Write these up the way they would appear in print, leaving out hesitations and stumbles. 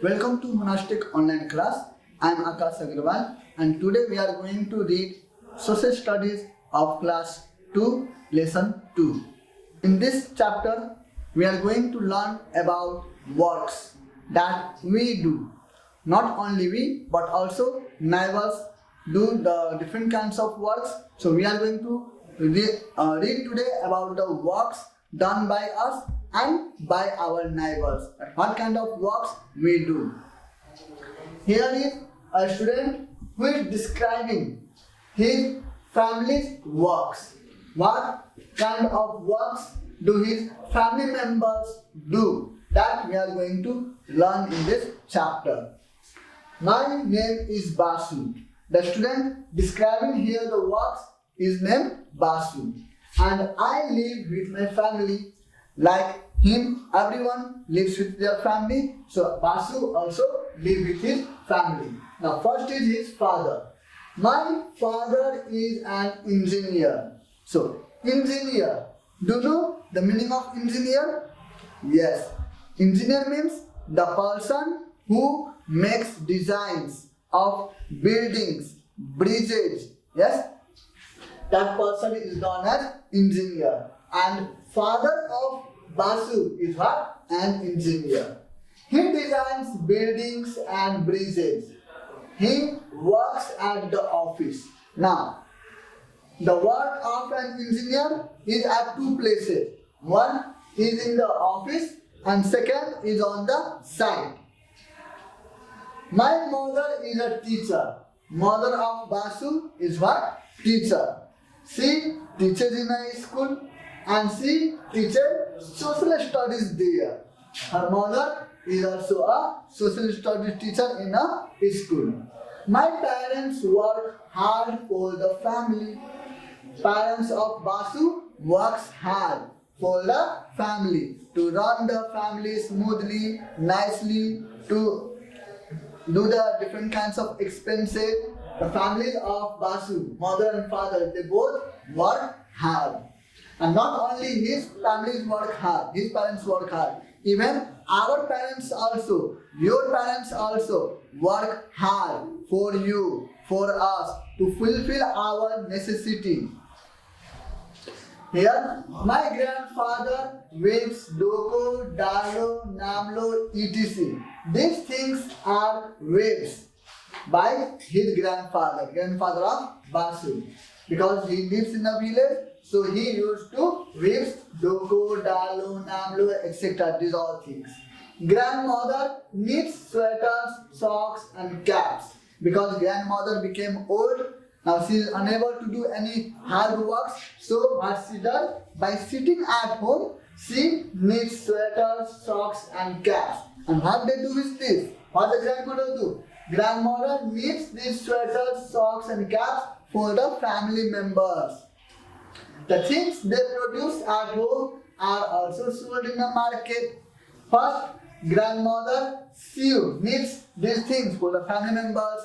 Welcome to Monastic online class. I am Akash and today we are going to read Social Studies of class 2 lesson 2. In this chapter we are going to learn about works that we do. Not only we but also neighbors do the different kinds of works. So we are going to read today about the works done by us and by our neighbors. What kind of works we do. Here is a student who is describing his family's works. What kind of works do his family members do? That we are going to learn in this chapter. My name is Basu. The student describing here the works is named Basu. And I live with my family. Like him, everyone lives with their family. So Basu also lives with his family. Now first is his father. My father is an engineer. So engineer. Do you know the meaning of engineer? Yes. Engineer means the person who makes designs of buildings, bridges. Yes. That person is known as engineer. And father of Basu is what? An engineer. He designs buildings and bridges. He works at the office. Now, the work of an engineer is at two places. One is in the office and second is on the site. My mother is a teacher. Mother of Basu is what? Teacher. She teaches in a school and she teaches social studies there. Her mother is also a social studies teacher in a school. My parents work hard for the family. Parents of Basu works hard for the family to run the family smoothly, nicely, to do the different kinds of expenses. The families of Basu, mother and father, they both work hard. And not only his families work hard, his parents work hard. Even our parents also, your parents also work hard for you, for us, to fulfill our necessity. Here, my grandfather weaves doko, dalo, namlo, etc. These things are waves by his grandfather of Basu. Because he lives in a village, so he used to weave doko, dalo, namlo, etc. These all things. Grandmother knits sweaters, socks and caps. Because grandmother became old, now she is unable to do any hard works. So what she does? By sitting at home, she knits sweaters, socks and caps. And what they do is this. What the grandmother do? Grandmother knits these sweaters, socks and caps for the family members. The things they produce at home are also sold in the market. First, grandmother knits these things for the family members.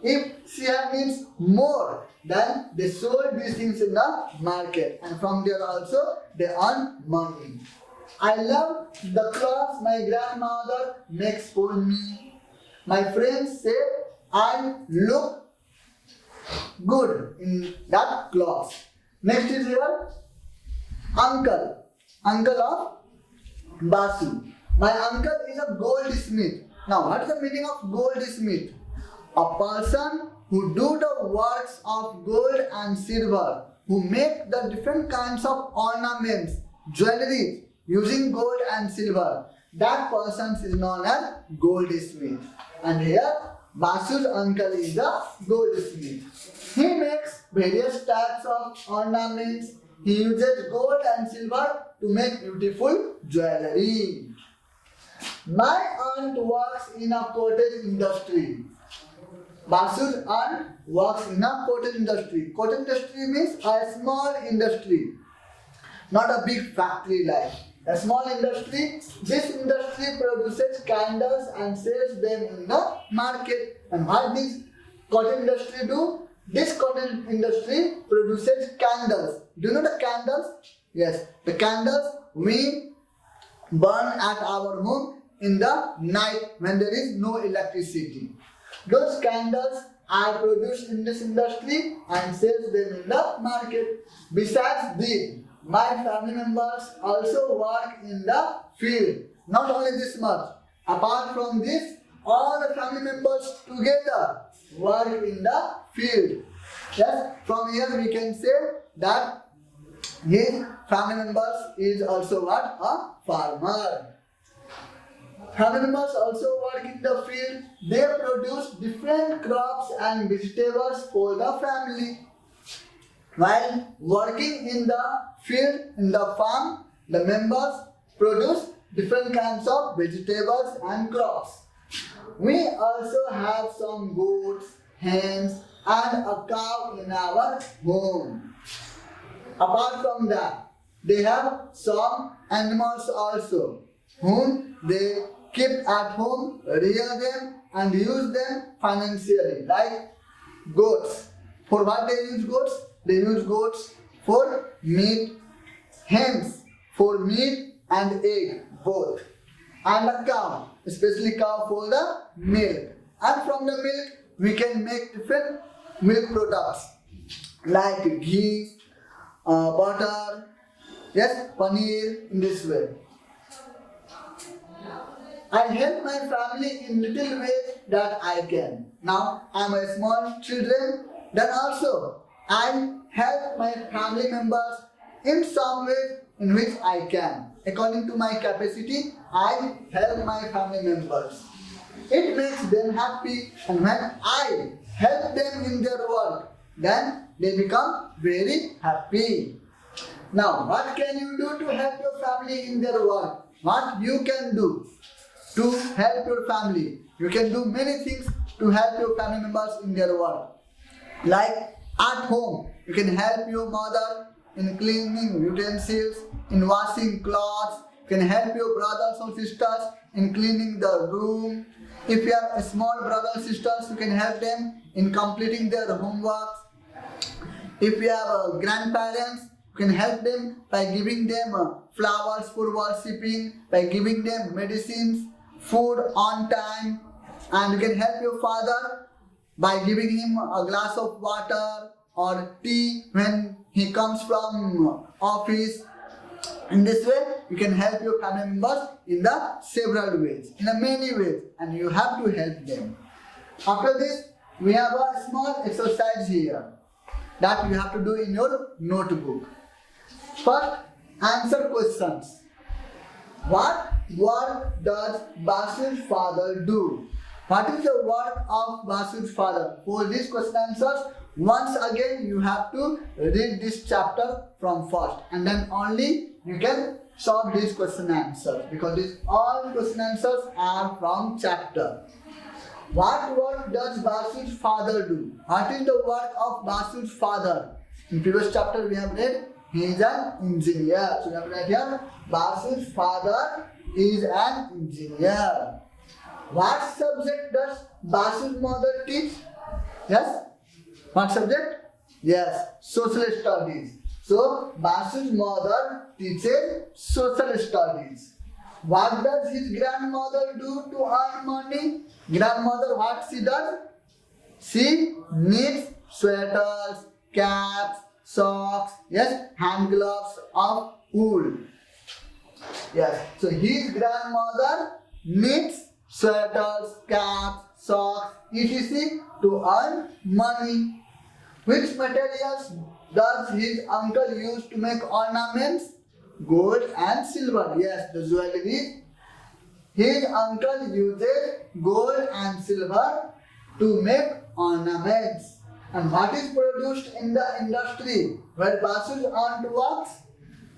If she needs more, then they sold these things in the market, and from there also they earn money. I love the clothes my grandmother makes for me. My friends say I look good in that clothes. Next is your uncle of Basu. My uncle is a goldsmith. Now, what is the meaning of goldsmith? A person who do the works of gold and silver, who make the different kinds of ornaments, jewelry using gold and silver. That person is known as goldsmith. And here, Basu's uncle is a goldsmith. He makes various types of ornaments. He uses gold and silver to make beautiful jewelry. My aunt works in a cottage industry. Basu's aunt works in a cottage industry. Cottage industry means a small industry, not a big factory like. A small industry. This industry produces candles and sells them in the market. And what this cottage industry do? This cottage industry produces candles. Do you know the candles? Yes, the candles we burn at our home in the night when there is no electricity. Those candles are produced in this industry and sells them in the market. Besides this, my family members also work in the field. Not only this much. Apart from this, all the family members together work in the field. Yes, from here we can say that his family members is also what? A farmer. Family members also work in the field. They produce different crops and vegetables for the family. While working in the field, in the farm, the members produce different kinds of vegetables and crops. We also have some goats, hens, and a cow in our home. Apart from that, they have some animals also, whom they keep at home, rear them, and use them financially, like goats. For what they use goats? They use goats for meat, hens for meat and egg, both. And a cow, especially cow for the milk. And from the milk, we can make different milk products like ghee, butter, yes, paneer, in this way. I help my family in little ways that I can. Now I am a small children, then also I help my family members in some ways in which I can. According to my capacity, I help my family members. It makes them happy, and when I help them in their work, then they become very happy. Now, what can you do to help your family in their work? What you can do to help your family? You can do many things to help your family members in their work. Like at home, you can help your mother in cleaning utensils, in washing clothes. You can help your brothers or sisters in cleaning the room. If you have a small brothers or sisters, you can help them in completing their homework. If you have grandparents, you can help them by giving them flowers for worshipping, by giving them medicines, food on time, and you can help your father by giving him a glass of water or tea when he comes from office. In this way, you can help your family members in the several ways, in a many ways, and you have to help them. After this, we have a small exercise here that you have to do in your notebook. First, answer questions. What work does Basu's father do? What is the work of Basu's father? For these question answers, once again you have to read this chapter from first, and then only you can solve these question answers, because these all question answers are from chapter. What work does Basu's father do? What is the work of Basu's father? In previous chapter we have read he is an engineer. So we have read here Basu's father is an engineer. What subject does Basu's mother teach? Yes? What subject? Yes, social studies. So Basu's mother teaches social studies. What does his grandmother do to earn money? Grandmother, what she does? She knits sweaters, caps, socks, yes, hand gloves of wool. Yes, so his grandmother knits sweaters, caps, socks, etc. to earn money. Which materials does his uncle use to make ornaments? Gold and silver. Yes, the jewelry. His uncle uses gold and silver to make ornaments. And what is produced in the industry where Basu's aunt works?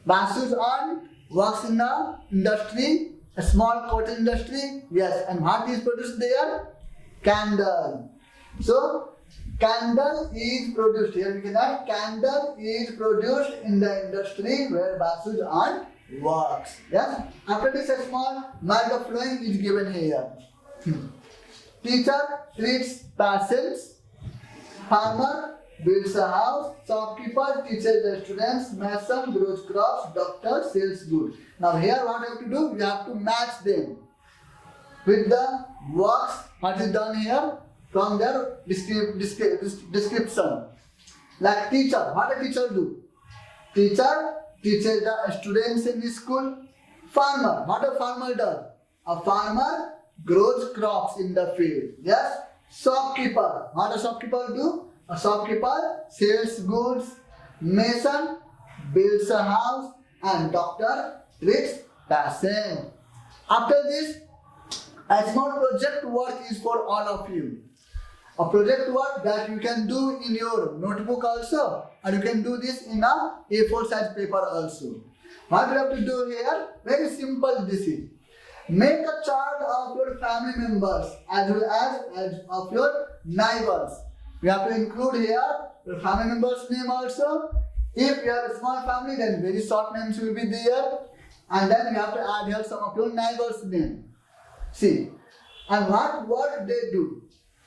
Basu's aunt works in the industry, a small cotton industry. Yes, and what is produced there? Candle. So, candle is produced. Here we can add candle is produced in the industry where Basu's aunt works. Yes. After this, a small mark of flowing is given here. Teacher treats patients. Farmer builds a house. Shopkeeper teaches the students. Mason grows crops. Doctor sells goods. Now here what you have to do? You have to match them. with the works what is done here from their description. Like teacher, what a teacher do? Teacher teaches the students in the school. Farmer, what a farmer does? A farmer grows crops in the field. Yes. Shopkeeper, what a shopkeeper do? A shopkeeper sells goods. Mason builds a house, and doctor treats patient. After this, a small project work is for all of you. A project work that you can do in your notebook also, and you can do this in a A4 size paper also. What you have to do here? Very simple this is. Make a chart of your family members as well as of your neighbors. We have to include here your family members' name also. If you have a small family, then very short names will be there. And then you have to add here some of your neighbors' name. See. And what work they do.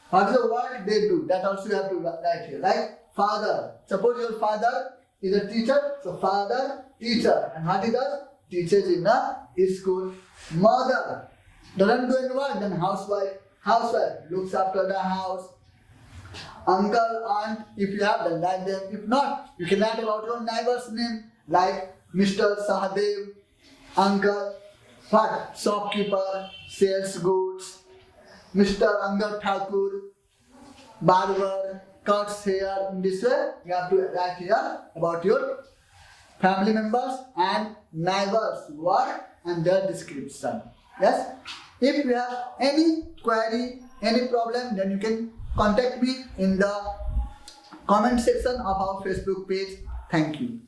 What is the work they do? That also you have to write here. Like father. Suppose your father is a teacher. So father, teacher. And what he does? Teaches in a school. Mother doesn't do any work, then housewife. Housewife looks after the house. Uncle, aunt, if you have, then write them. If not, you can write about your neighbor's name, like Mr. Sahadev, uncle, what? Shopkeeper, sells goods, Mr. Angad Thakur, barber, cuts hair. In this way, you have to write here about your family members and neighbors' work and their description. Yes? If you have any query, any problem, then you can contact me in the comment section of our Facebook page. Thank you.